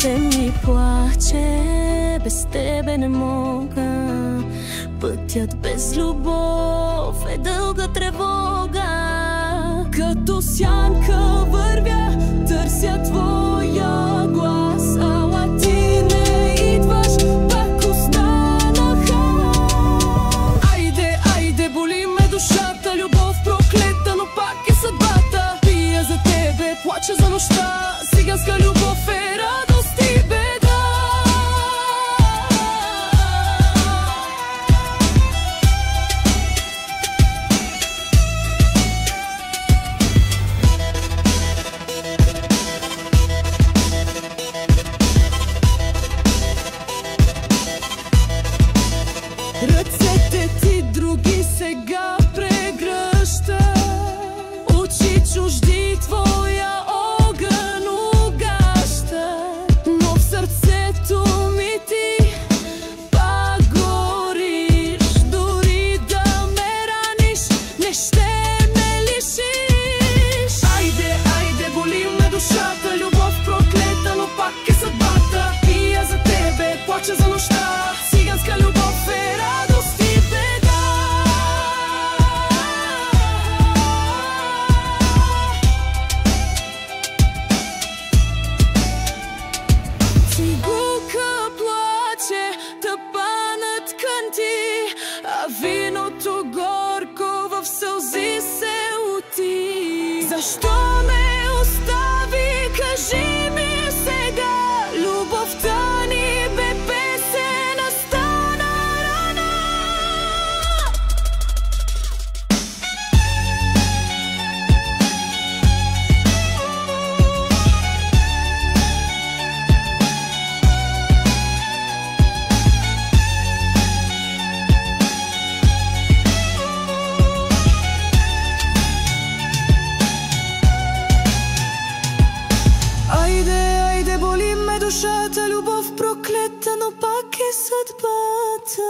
Сърце ми плаче, без тебе не мога. Пътят без любов е дълга тревога. Като сянка вървя, търся твоя глас, ала ти не идваш, пак останаха. Айде, айде, боли ме душата, любов проклета, но пак е съдбата. Пия за тебе, плача за нощта, циганска любов е радост и беда. Ръцете ти други сега прегръща, очи чужди твоя огън угаща, но в сърцето ми ти пак гориш. Дори да ме раниш, не ще ме лишиш. Айде, айде, боли ме душата, любов проклета, но пак е съдбата. Пия за тебе, плача за нощта, циганска любов е радост и беда. Цигулка плаче, тъпа над кънти, а виното горко в сълзи се оти. Защо ме остави, кажи ми сега, любовта ни бе песен, а стана рана. Айде, айде, боли ме душата, любов проклета, но пак е съдбата.